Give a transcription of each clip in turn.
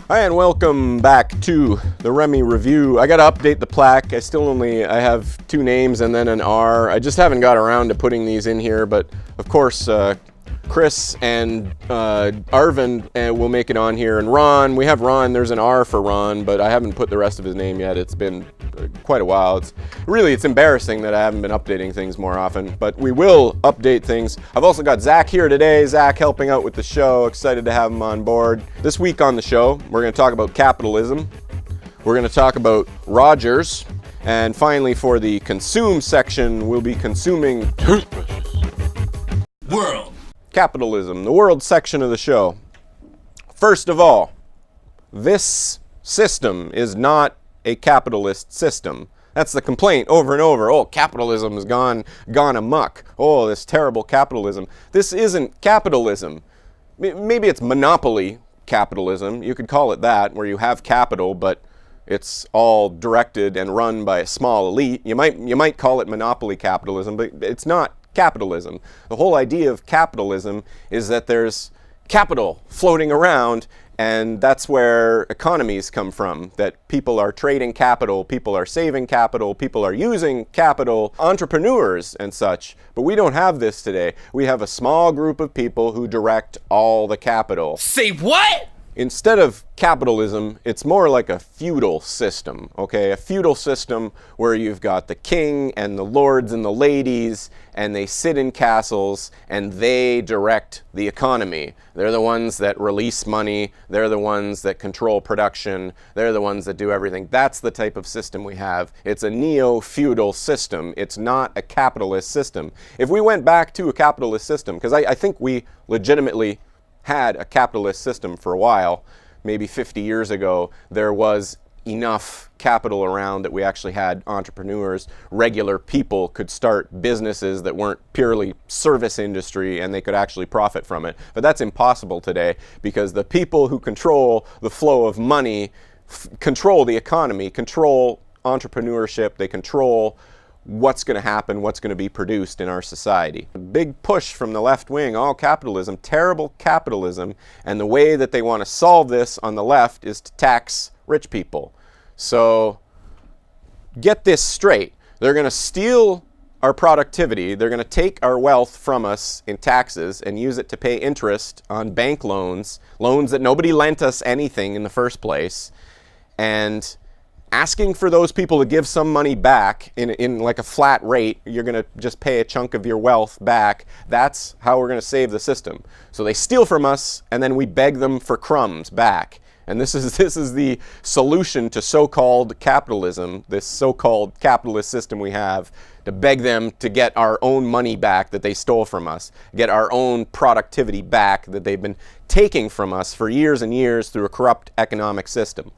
Hi, and welcome back to the Remi review. I gotta update the plaque. I have two names and then an R. I just haven't got around to putting these in here, but of course, Chris and Arvind will make it on here, and Ron, we have Ron, there's an R for Ron, but I haven't put the rest of his name yet. It's been quite a while. It's embarrassing that I haven't been updating things more often, but we will update things. I've also got Zach here today. Zach helping out with the show. Excited to have him on board. This week on the show, we're going to talk about capitalism. We're going to talk about Rogers. And finally, for the consume section, we'll be consuming toothbrushes. World. Capitalism, the world section of the show. First of all, this system is not a capitalist system. That's the complaint over and over. Oh, capitalism has gone amok. Oh, this terrible capitalism. This isn't capitalism. Maybe it's monopoly capitalism. You could call it that, where you have capital, but it's all directed and run by a small elite. You might call it monopoly capitalism, but it's not capitalism. The whole idea of capitalism is that there's capital floating around, and that's where economies come from, that people are trading capital, people are saving capital, people are using capital, entrepreneurs and such. But we don't have this today. We have a small group of people who direct all the capital. Say what? Instead of capitalism, it's more like a feudal system, okay? A feudal system where you've got the king and the lords and the ladies, and they sit in castles and they direct the economy. They're the ones that release money. They're the ones that control production. They're the ones that do everything. That's the type of system we have. It's a neo-feudal system. It's not a capitalist system. If we went back to a capitalist system, because I think we legitimately had a capitalist system for a while, maybe 50 years ago, there was enough capital around that we actually had entrepreneurs, regular people could start businesses that weren't purely service industry, and they could actually profit from it. But that's impossible today, because the people who control the flow of money control the economy, control entrepreneurship, they control what's going to happen, what's going to be produced in our society. A big push from the left wing, all capitalism, terrible capitalism, and the way that they want to solve this on the left is to tax rich people. So get this straight. They're going to steal our productivity, they're going to take our wealth from us in taxes and use it to pay interest on bank loans, loans that nobody lent us anything in the first place, and asking for those people to give some money back in like a flat rate. You're going to just pay a chunk of your wealth back. That's how we're going to save the system. So they steal from us, and then we beg them for crumbs back. And this is the solution to so-called capitalism, this so-called capitalist system we have, to beg them to get our own money back that they stole from us, get our own productivity back that they've been taking from us for years and years through a corrupt economic system.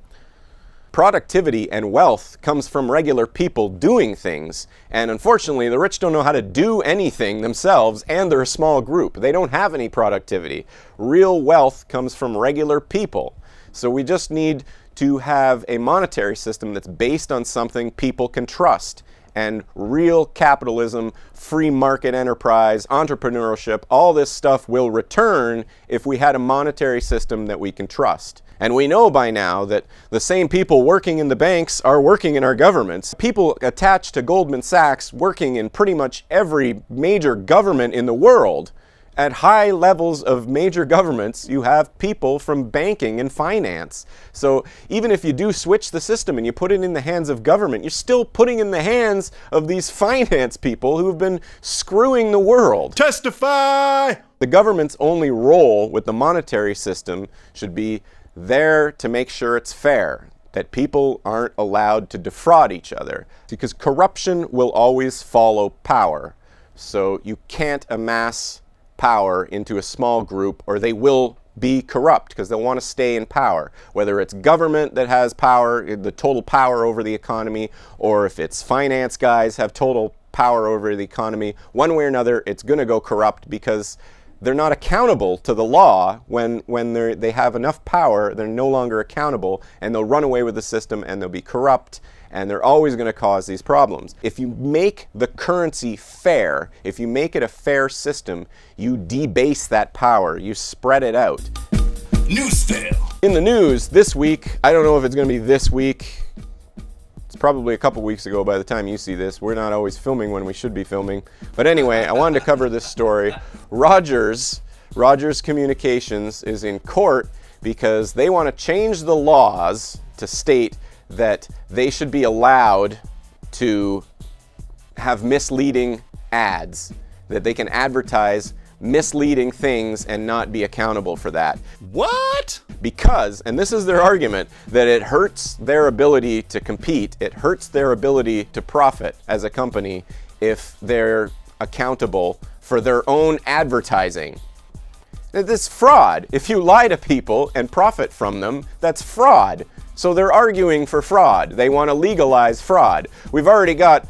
Productivity and wealth comes from regular people doing things, and unfortunately the rich don't know how to do anything themselves, and they're a small group. They don't have any productivity. Real wealth comes from regular people. So we just need to have a monetary system that's based on something people can trust. And real capitalism, free market enterprise, entrepreneurship, all this stuff will return if we had a monetary system that we can trust. And we know by now that the same people working in the banks are working in our governments. People attached to Goldman Sachs working in pretty much every major government in the world. At high levels of major governments, you have people from banking and finance. So even if you do switch the system and you put it in the hands of government, you're still putting in the hands of these finance people who've been screwing the world. Testify! The government's only role with the monetary system should be there to make sure it's fair, that people aren't allowed to defraud each other, because corruption will always follow power. So you can't amass power into a small group, or they will be corrupt because they'll want to stay in power. Whether it's government that has power, the total power over the economy, or if it's finance guys have total power over the economy, one way or another, it's going to go corrupt because they're not accountable to the law. When they have enough power, they're no longer accountable, and they'll run away with the system, and they'll be corrupt, and they're always going to cause these problems. If you make the currency fair, if you make it a fair system, you debase that power, you spread it out. News fail. In the news this week, I don't know if it's going to be this week. It's probably a couple weeks ago by the time you see this. We're not always filming when we should be filming. But anyway, I wanted to cover this story. Rogers Communications is in court because they want to change the laws to state that they should be allowed to have misleading ads, that they can advertise misleading things and not be accountable for that. What? Because, and this is their argument, that it hurts their ability to compete, it hurts their ability to profit as a company if they're accountable for their own advertising. This is fraud. If you lie to people and profit from them, that's fraud. So they're arguing for fraud. They want to legalize fraud. We've already got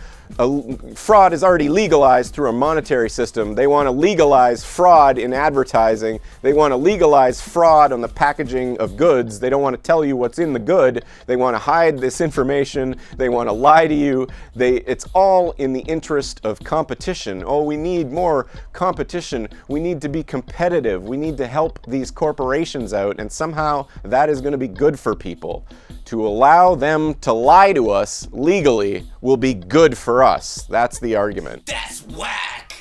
fraud is already legalized through a monetary system. They want to legalize fraud in advertising. They want to legalize fraud on the packaging of goods. They don't want to tell you what's in the good. They want to hide this information. They want to lie to you. It's all in the interest of competition. Oh, we need more competition. We need to be competitive. We need to help these corporations out, and somehow that is going to be good for people. To allow them to lie to us legally will be good for us. That's the argument. That's whack.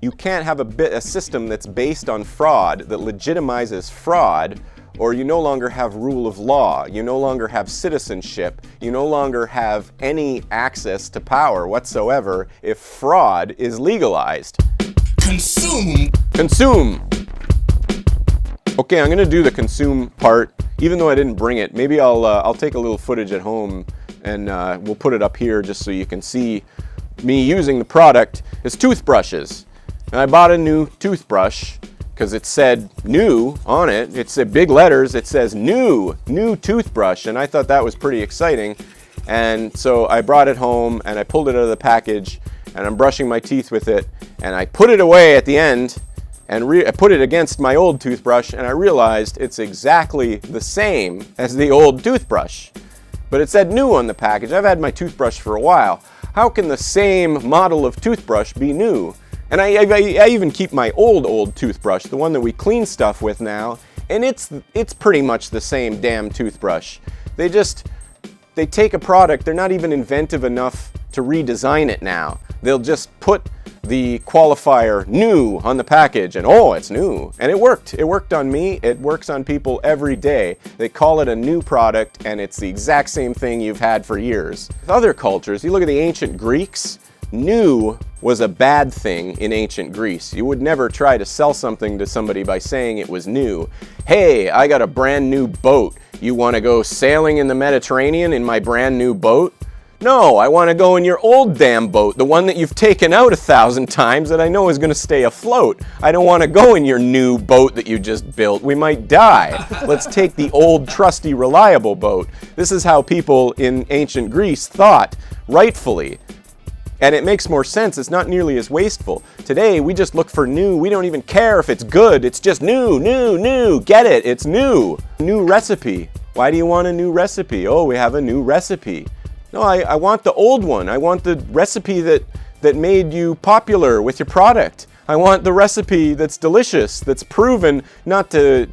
You can't have a system that's based on fraud, that legitimizes fraud, or you no longer have rule of law. You no longer have citizenship. You no longer have any access to power whatsoever if fraud is legalized. Consume. Consume. Okay, I'm gonna do the consume part, even though I didn't bring it. Maybe I'll take a little footage at home and we'll put it up here just so you can see me using the product. It's toothbrushes. And I bought a new toothbrush because it said new on it. It said big letters, it says new toothbrush, and I thought that was pretty exciting. And so I brought it home and I pulled it out of the package and I'm brushing my teeth with it, and I put it away at the end and I put it against my old toothbrush, and I realized it's exactly the same as the old toothbrush. But it said new on the package. I've had my toothbrush for a while. How can the same model of toothbrush be new? And I even keep my old toothbrush, the one that we clean stuff with now, and it's pretty much the same damn toothbrush. They take a product, they're not even inventive enough to redesign it now. They'll just put the qualifier new on the package and oh, it's new. And it worked. It worked on me. It works on people every day. They call it a new product and it's the exact same thing you've had for years. With other cultures, you look at the ancient Greeks, new was a bad thing in ancient Greece. You would never try to sell something to somebody by saying it was new. Hey, I got a brand new boat. You want to go sailing in the Mediterranean in my brand new boat? No, I want to go in your old damn boat, the one that you've taken out 1,000 times that I know is going to stay afloat. I don't want to go in your new boat that you just built. We might die. Let's take the old, trusty, reliable boat. This is how people in ancient Greece thought, rightfully. And it makes more sense. It's not nearly as wasteful. Today, we just look for new. We don't even care if it's good. It's just new. Get it? It's new. New recipe. Why do you want a new recipe? Oh, we have a new recipe. No, I want the old one. I want the recipe that made you popular with your product. I want the recipe that's delicious, that's proven not to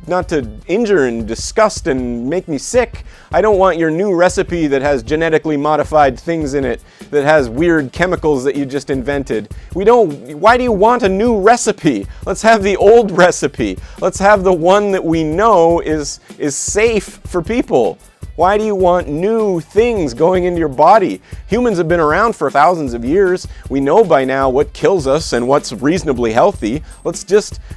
injure and disgust and make me sick. I don't want your new recipe that has genetically modified things in it, that has weird chemicals that you just invented. Why do you want a new recipe? Let's have the old recipe. Let's have the one that we know is safe for people. Why do you want new things going into your body? Humans have been around for thousands of years. We know by now what kills us and what's reasonably healthy.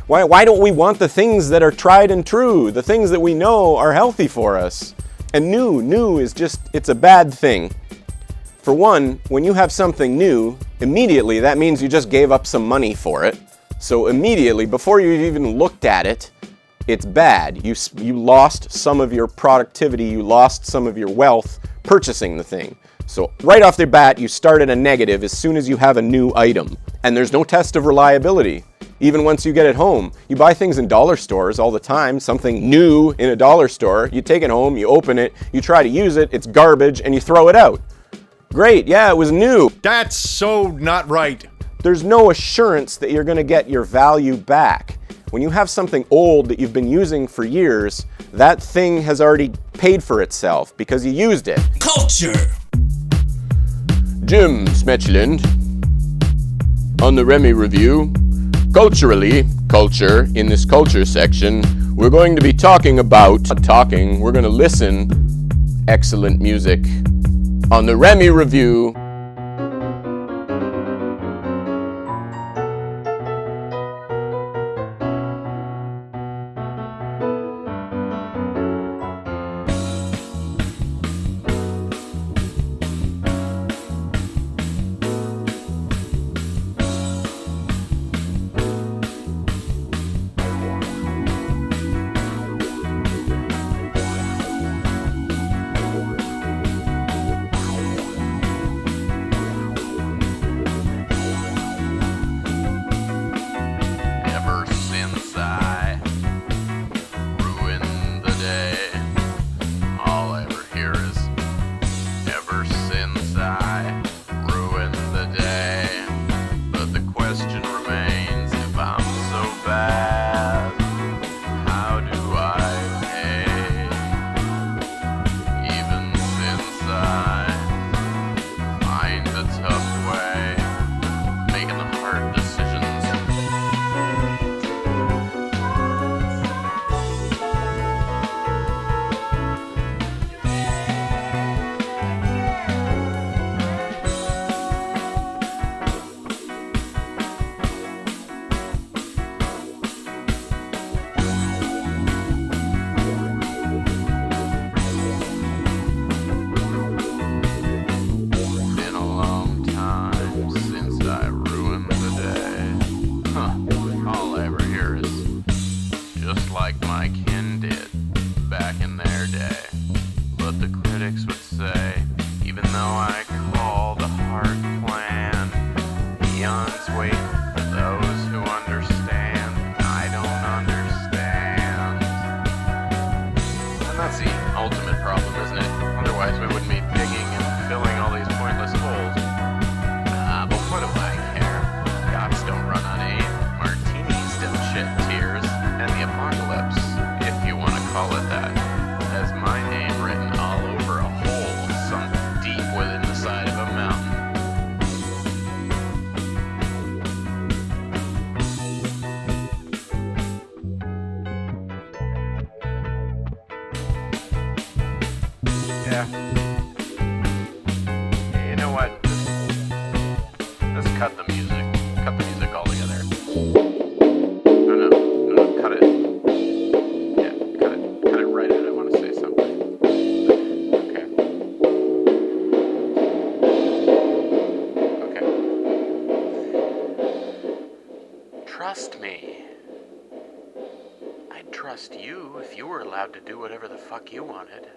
Why don't we want the things that are tried and true, the things that we know are healthy for us? And new is it's a bad thing. For one, when you have something new, immediately that means you just gave up some money for it. So immediately, before you even looked at it, it's bad. You lost some of your productivity, you lost some of your wealth purchasing the thing. So right off the bat, you start at a negative as soon as you have a new item. And there's no test of reliability. Even once you get it home, you buy things in dollar stores all the time, something new in a dollar store, you take it home, you open it, you try to use it, it's garbage, and you throw it out. Great, yeah, it was new. That's so not right. There's no assurance that you're going to get your value back. When you have something old that you've been using for years, that thing has already paid for itself because you used it. Culture. Jim Smetchland on the Remi review. Culturally, culture, in this culture section, we're going to be talking about, we're going to listen, excellent music on the Remi review. You know what? Let's cut the music. Cut the music altogether. No, cut it. Yeah, cut it. Cut it right in. I want to say something. Okay. Trust me. I'd trust you if you were allowed to do whatever the fuck you wanted.